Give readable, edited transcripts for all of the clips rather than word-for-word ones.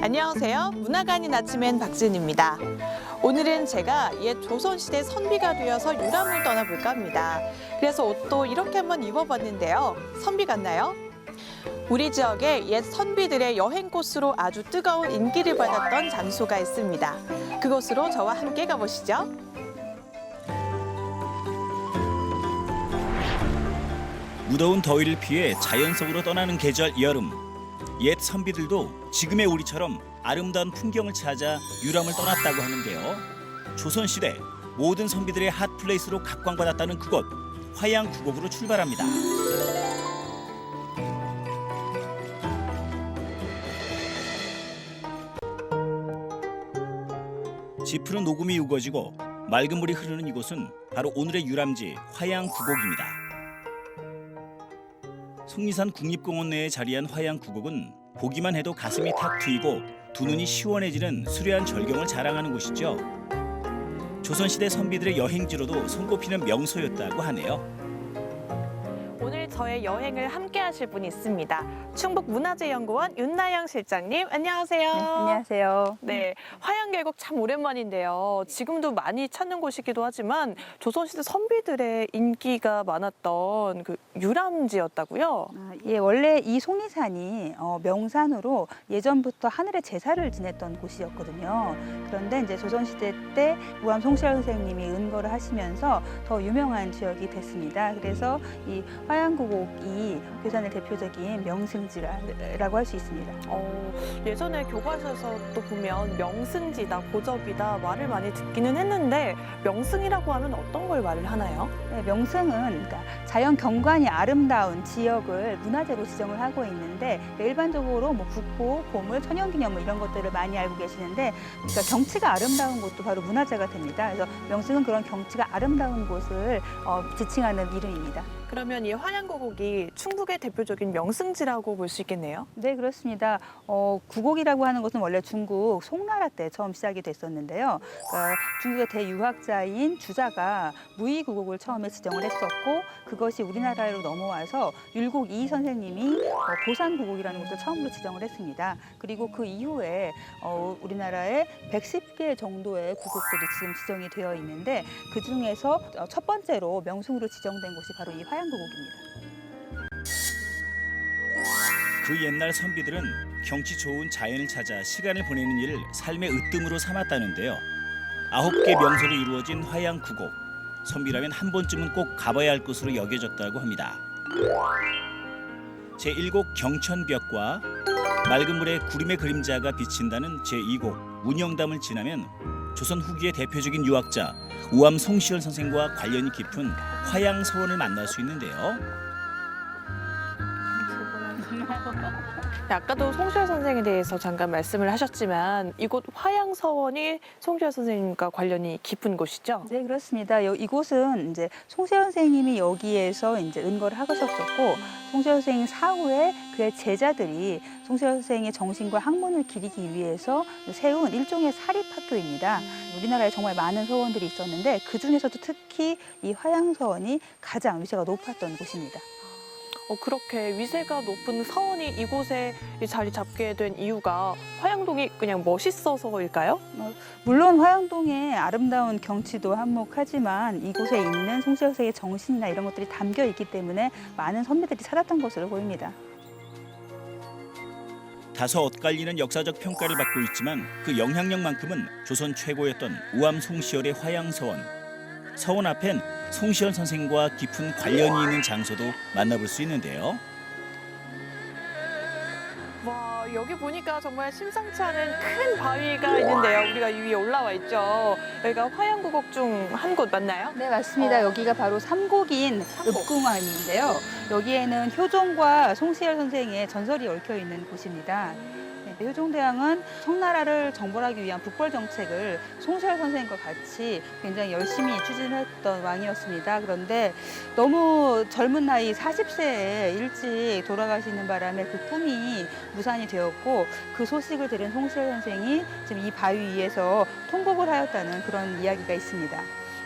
안녕하세요. 문화관인 아침엔 박지은입니다. 오늘은 제가 옛 조선시대 선비가 되어서 유람을 떠나볼까 합니다. 그래서 옷도 이렇게 한번 입어봤는데요. 선비 같나요? 우리 지역에 옛 선비들의 여행 코스로 아주 뜨거운 인기를 받았던 장소가 있습니다. 그곳으로 저와 함께 가보시죠. 무더운 더위를 피해 자연 속으로 떠나는 계절 여름. 옛 선비들도 지금의 우리처럼 아름다운 풍경을 찾아 유람을 떠났다고 하는데요. 조선시대 모든 선비들의 핫플레이스로 각광받았다는 그곳, 화양구곡으로 출발합니다. 짚으로 녹음이 우거지고 맑은 물이 흐르는 이곳은 바로 오늘의 유람지 화양구곡입니다. 속리산 국립공원 내에 자리한 화양구곡은 보기만 해도 가슴이 탁 트이고 두 눈이 시원해지는 수려한 절경을 자랑하는 곳이죠. 조선시대 선비들의 여행지로도 손꼽히는 명소였다고 하네요. 오늘 저의 여행을 함께 하실 분이 있습니다. 충북문화재연구원 윤나영 실장님, 안녕하세요. 네, 안녕하세요. 네, 화양계곡 참 오랜만인데요. 지금도 많이 찾는 곳이기도 하지만 조선시대 선비들의 인기가 많았던 그 유람지였다고요? 예, 원래 이 속리산이 명산으로 예전부터 하늘의 제사를 지냈던 곳이었거든요. 그런데 이제 조선시대 때 우암 송시열 선생님이 은거를 하시면서 더 유명한 지역이 됐습니다. 그래서 이 화양구곡이 괴산의 대표적인 명승지라고 할 수 있습니다. 예전에 교과서에서 또 보면 명승지다, 고접이다 말을 많이 듣기는 했는데 명승이라고 하면 어떤 걸 말을 하나요? 네, 명승은 그러니까 자연 경관이 아름다운 지역을 문화재로 지정을 하고 있는데 일반적으로 뭐 국보, 보물, 천연기념물 이런 것들을 많이 알고 계시는데 그러니까 경치가 아름다운 곳도 바로 문화재가 됩니다. 그래서 명승은 그런 경치가 아름다운 곳을 지칭하는 이름입니다. 그러면 이 화양구곡이 충북의 대표적인 명승지라고 볼 수 있겠네요? 네, 그렇습니다. 구곡이라고 하는 것은 원래 중국 송나라 때 처음 시작이 됐었는데요. 그러니까 중국의 대유학자인 주자가 무의구곡을 처음에 지정을 했었고 그것이 우리나라로 넘어와서 율곡 이 선생님이 보산구곡이라는 것을 처음으로 지정을 했습니다. 그리고 그 이후에 우리나라에 110개 정도의 구곡들이 지금 지정이 되어 있는데 그중에서 첫 번째로 명승으로 지정된 곳이 바로 이 화양구곡입니다. 그 옛날 선비들은 경치 좋은 자연을 찾아 시간을 보내는 일을 삶의 으뜸으로 삼았다는데요. 9개 명소로 이루어진 화양구곡. 선비라면 한 번쯤은 꼭 가봐야 할 곳으로 여겨졌다고 합니다. 제1곡 경천벽과 맑은 물에 구름의 그림자가 비친다는 제2곡 운영담을 지나면 조선 후기의 대표적인 유학자 우암 송시열 선생과 관련이 깊은 화양서원을 만날 수 있는데요. 아까도 송시열 선생에 대해서 잠깐 말씀을 하셨지만 이곳 화양서원이 송시열 선생님과 관련이 깊은 곳이죠? 네, 그렇습니다. 이곳은 이제 송시열 선생님이 여기에서 이제 은거를 하셨었고 송시열 선생님 사후에 그의 제자들이 송시열 선생의 정신과 학문을 기리기 위해서 세운 일종의 사립학교입니다. 우리나라에 정말 많은 서원들이 있었는데 그 중에서도 특히 이 화양서원이 가장 위세가 높았던 곳입니다. 그렇게 위세가 높은 서원이 이곳에 자리 잡게 된 이유가 화양동이 그냥 멋있어서일까요? 물론 화양동의 아름다운 경치도 한몫하지만 이곳에 있는 송시열 선생의 정신이나 이런 것들이 담겨 있기 때문에 많은 선비들이 찾았던 것으로 보입니다. 다소 엇갈리는 역사적 평가를 받고 있지만 그 영향력만큼은 조선 최고였던 우암 송시열의 화양서원. 서원 앞엔 송시열 선생과 깊은 관련이 있는 장소도 만나볼 수 있는데요. 와, 여기 보니까 정말 심상치 않은 큰 바위가 있는데요. 우리가 위에 올라와 있죠. 여기가 화양구곡 중 한 곳 맞나요? 네, 맞습니다. 여기가 바로 삼곡인 읍궁암인데요. 여기에는 효종과 송시열 선생의 전설이 얽혀 있는 곳입니다. 효종대왕은 청나라를 정벌하기 위한 북벌 정책을 송시열 선생과 같이 굉장히 열심히 추진했던 왕이었습니다. 그런데 너무 젊은 나이 40세에 일찍 돌아가시는 바람에 그 꿈이 무산이 되었고 그 소식을 들은 송시열 선생이 지금 이 바위 위에서 통곡을 하였다는 그런 이야기가 있습니다.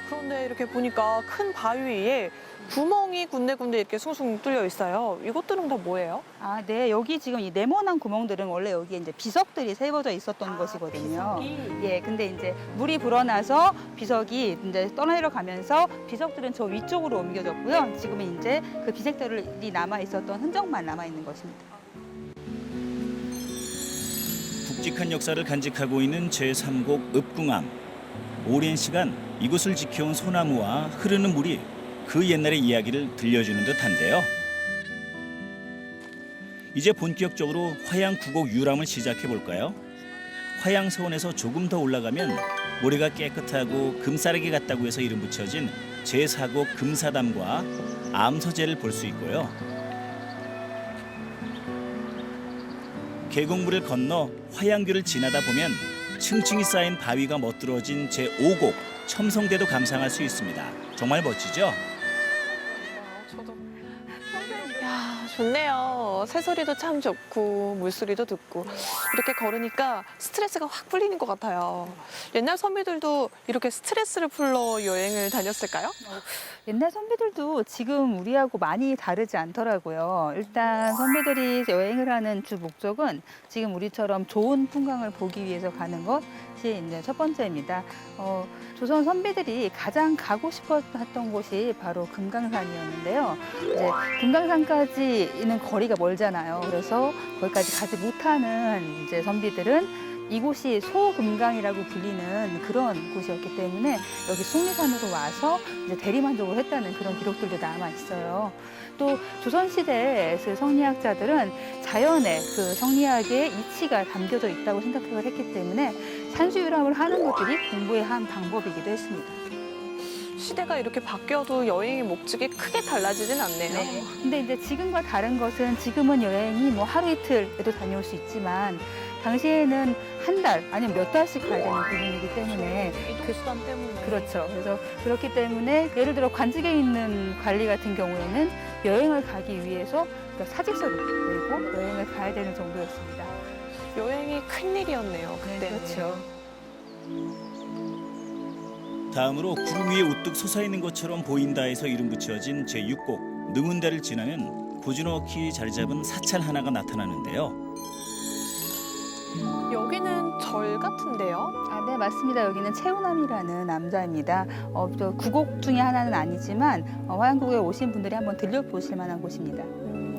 그런데 그런데 이렇게 보니까 큰 바위 위에 구멍이 군데군데 이렇게 숭숭 뚫려 있어요. 이것들은 다 뭐예요? 아, 네. 여기 지금 이 네모난 구멍들은 원래 여기에 이제 비석들이 세워져 있었던 것이거든요. 비석이? 예, 근데 이제 물이 불어나서 비석이 이제 떠내려가면서 비석들은 저 위쪽으로 옮겨졌고요. 지금은 이제 그 비석들이 남아 있었던 흔적만 남아 있는 것입니다. 굵직한 역사를 간직하고 있는 제3곡 읍궁암. 오랜 시간 이곳을 지켜온 소나무와 흐르는 물이 그 옛날의 이야기를 들려주는 듯한데요. 이제 본격적으로 화양 구곡 유람을 시작해 볼까요? 화양서원에서 조금 더 올라가면 모래가 깨끗하고 금싸라기 같다고 해서 이름 붙여진 제4곡 금사담과 암서재를 볼 수 있고요. 계곡물을 건너 화양교를 지나다 보면 층층이 쌓인 바위가 멋들어진 제5곡 첨성대도 감상할 수 있습니다. 정말 멋지죠? 저도. 야, 좋네요. 새소리도 참 좋고 물소리도 듣고 이렇게 걸으니까 스트레스가 확 풀리는 것 같아요. 옛날 선비들도 이렇게 스트레스를 풀러 여행을 다녔을까요? 옛날 선비들도 지금 우리하고 많이 다르지 않더라고요. 일단 선비들이 여행을 하는 주 목적은 지금 우리처럼 좋은 풍광을 보기 위해서 가는 것이 이제 첫 번째입니다. 조선 선비들이 가장 가고 싶었던 곳이 바로 금강산이었는데요. 이제 금강산까지 있는 거리가 멀잖아요. 그래서 거기까지 가지 못하는 이제 선비들은 이곳이 소금강이라고 불리는 그런 곳이었기 때문에 여기 속리산으로 와서 이제 대리만족을 했다는 그런 기록들도 남아 있어요. 또 조선시대 그 성리학자들은 자연의 그 성리학의 이치가 담겨져 있다고 생각을 했기 때문에 산수유람을 하는 것들이 공부의 한 방법이기도 했습니다. 시대가 이렇게 바뀌어도 여행의 목적이 크게 달라지진 않네요. 네. 근데 이제 지금과 다른 것은 지금은 여행이 뭐 하루 이틀에도 다녀올 수 있지만 당시에는 한 달 아니면 몇 달씩 가야 되는 부분이기 때문에 이동수단 때문에. 그렇죠. 그래서 그렇기 때문에 예를 들어 관직에 있는 관리 같은 경우에는 여행을 가기 위해서 그러니까 사직서를 내고 여행을 가야 되는 정도였습니다. 여행이 큰일이었네요. 그때. 그렇죠. 다음으로 구름 위에 우뚝 솟아있는 것처럼 보인다에서 이름 붙여진 제6곡 능운대를 지나면 고즈넉히 자리 잡은 사찰 하나가 나타나는데요. 여기는 절 같은데요? 아, 네, 맞습니다. 여기는 최우남이라는 남자입니다. 또 구곡 중에 하나는 아니지만 화양구곡에 오신 분들이 한번 들려보실 만한 곳입니다.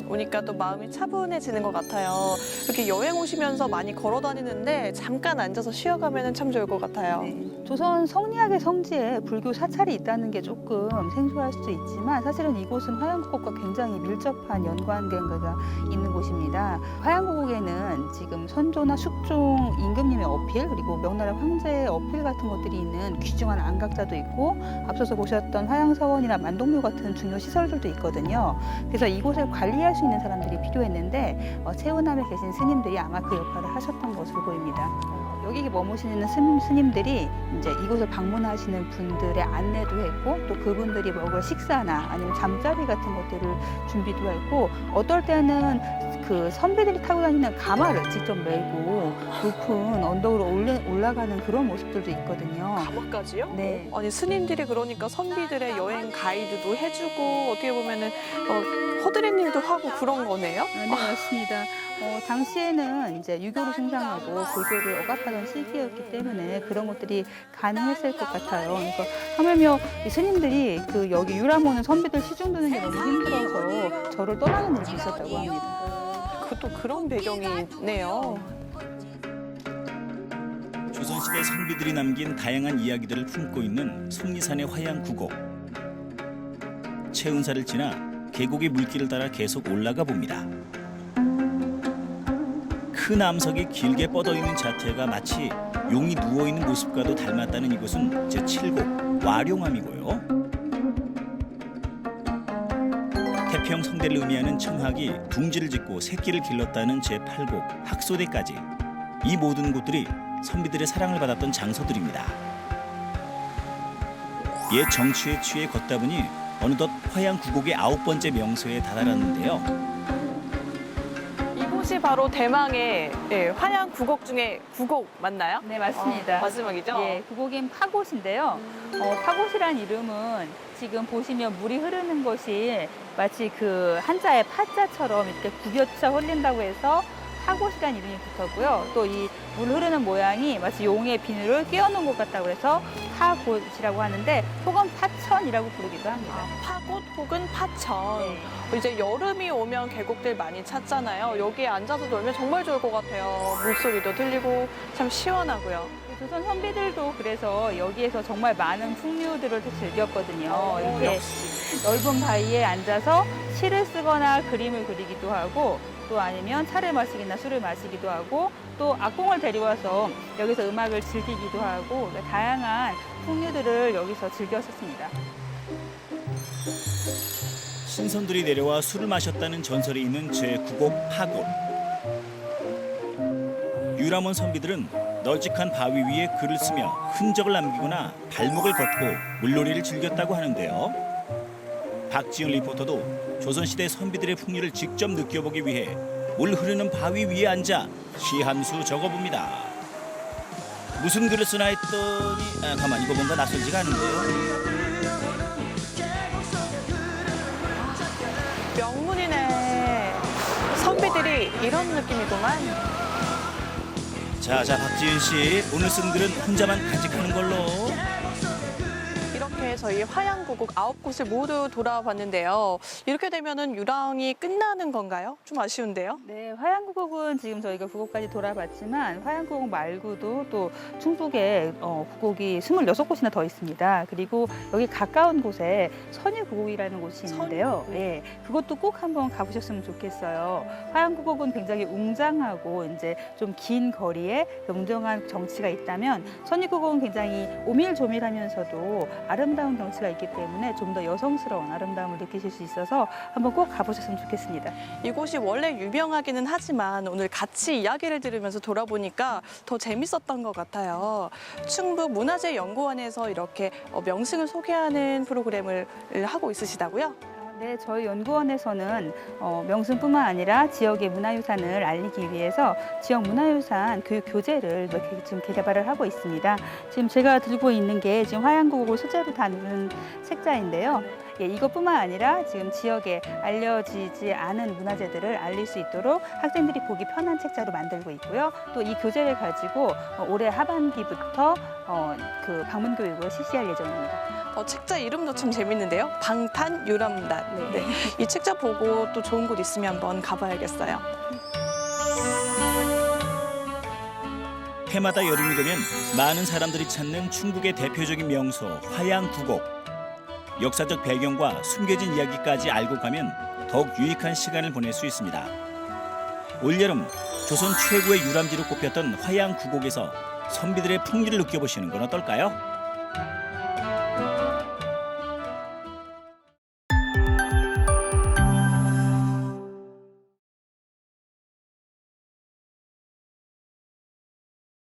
오니까 또 마음이 차분해지는 것 같아요. 이렇게 여행 오시면서 많이 걸어 다니는데 잠깐 앉아서 쉬어가면 참 좋을 것 같아요. 네. 조선 성리학의 성지에 불교 사찰이 있다는 게 조금 생소할 수도 있지만 사실은 이곳은 화양구곡과 굉장히 밀접한 연관관계가 있는 곳입니다. 화양구곡에는 지금 선조나 숙종 임금님의 어필 그리고 명나라 황제의 어필 같은 것들이 있는 귀중한 안각자도 있고 앞서서 보셨던 화양서원이나 만동묘 같은 중요 시설들도 있거든요. 그래서 이곳을 관리할 수 있는 사람들이 필요했는데 최우남에 계신 스님들이 아마 그 역할을 하셨던 것으로 보입니다. 여기 머무시는 스님들이 이제 이곳을 방문하시는 분들의 안내도 했고 또 그분들이 먹을 식사나 아니면 잠자리 같은 것들을 준비도 했고 어떨 때는 그 선비들이 타고 다니는 가마를 직접 메고 높은 언덕으로 올라가는 그런 모습들도 있거든요. 가마까지요? 네. 아니 스님들이 그러니까 선비들의 여행 가이드도 해주고 어떻게 보면은 허드렛 일도 하고 그런 거네요? 네, 맞습니다. 당시에는 이제 유교를 숭상하고 불교를 억압하던 시기였기 때문에 그런 것들이 가능했을 것 같아요. 그러니까 하물며 이 스님들이 그 여기 유람 오는 선비들 시중 드는 게 너무 힘들어서 절을 떠나는 일이 있었다고 합니다. 그것도 그런 배경이 있네요. 조선시대 선비들이 남긴 다양한 이야기들을 품고 있는 속리산의 화양구곡. 채운사를 지나 계곡의 물길을 따라 계속 올라가 봅니다. 큰 암석이 길게 뻗어있는 자태가 마치 용이 누워있는 모습과도 닮았다는 이곳은 제7곡 와룡암이고요. 태평 성대를 의미하는 청학이 둥지를 짓고 새끼를 길렀다는 제8곡 학소대까지 이 모든 곳들이 선비들의 사랑을 받았던 장소들입니다. 옛 정취에 취해 걷다 보니 어느덧 화양구곡의 9번째 명소에 다다랐는데요. 이곳이 이곳이 바로 대망의 화양 구곡 중에 구곡 맞나요? 네, 맞습니다. 마지막이죠? 예, 구곡인 파곳인데요. 파곳이란 이름은 지금 보시면 물이 흐르는 것이 마치 그 한자의 파자처럼 이렇게 구겨쳐 흘린다고 해서 파곳이란 이름이 붙었고요. 또 이 물 흐르는 모양이 마치 용의 비늘을 끼워놓은 것 같다고 해서 파곳이라고 하는데 혹은 파천이라고 부르기도 합니다. 파곳 혹은 파천. 네. 이제 여름이 오면 계곡들 많이 찾잖아요. 여기에 앉아서 놀면 정말 좋을 것 같아요. 물소리도 들리고 참 시원하고요. 조선 선비들도 그래서 여기에서 정말 많은 풍류들을 즐겼거든요. 이렇게 넓은 바위에 앉아서 시를 쓰거나 그림을 그리기도 하고 또 아니면 차를 마시기나 술을 마시기도 하고 또 악공을 데려와서 여기서 음악을 즐기기도 하고 다양한 풍류들을 여기서 즐겼었습니다. 신선들이 내려와 술을 마셨다는 전설이 있는 제9곡 파곳. 유람원 선비들은 널찍한 바위 위에 글을 쓰며 흔적을 남기거나 발목을 걷고 물놀이를 즐겼다고 하는데요. 박지훈 리포터도 조선시대 선비들의 풍류를 직접 느껴보기 위해 물 흐르는 바위 위에 앉아 시 한 수 적어봅니다. 무슨 글을 쓰나 했더니 가만 이거 뭔가 낯설지가 않은데요. 명문이네. 선비들이 이런 느낌이구만. 자, 박지은 씨 오늘 쓴 글은 혼자만 간직하는 걸로. 이렇게 저희 화양구곡 9곳을 모두 돌아봤는데요. 이렇게 되면은 유랑이 끝나는 건가요? 좀 아쉬운데요. 네, 화양구곡은 지금 저희가 구곡까지 돌아봤지만 화양구곡 말고도 또 충북에 구곡이 26곳이나 더 있습니다. 그리고 여기 가까운 곳에 선유구곡이라는 곳이 있는데요. 선유구곡. 예, 그것도 꼭 한번 가보셨으면 좋겠어요. 화양구곡은 굉장히 웅장하고 이제 좀 긴 거리에 웅장한 정치가 있다면 선유구곡은 굉장히 오밀조밀하면서도 아름다운 경치가 있기 때문에 좀 더 여성스러운 아름다움을 느끼실 수 있어서 한번 꼭 가보셨으면 좋겠습니다. 이곳이 원래 유명하기는 하지만 오늘 같이 이야기를 들으면서 돌아보니까 더 재밌었던 것 같아요. 충북문화재연구원에서 이렇게 명승을 소개하는 프로그램을 하고 있으시다고요? 네, 저희 연구원에서는 명승뿐만 아니라 지역의 문화유산을 알리기 위해서 지역 문화유산 교육 교재를 몇 개 지금 개발을 하고 있습니다. 지금 제가 들고 있는 게 지금 화양구곡을 소재로 다루는 책자인데요. 예, 이것뿐만 아니라 지금 지역에 알려지지 않은 문화재들을 알릴 수 있도록 학생들이 보기 편한 책자로 만들고 있고요. 또 이 교재를 가지고 올해 하반기부터 그 방문 교육을 실시할 예정입니다. 책자 이름도 참 재밌는데요. 방탄유람단. 네. 이 책자 보고 또 좋은 곳 있으면 한번 가봐야겠어요. 해마다 여름이 되면 많은 사람들이 찾는 충북의 대표적인 명소 화양구곡. 역사적 배경과 숨겨진 이야기까지 알고 가면 더욱 유익한 시간을 보낼 수 있습니다. 올여름 조선 최고의 유람지로 꼽혔던 화양구곡에서 선비들의 풍류를 느껴보시는 건 어떨까요?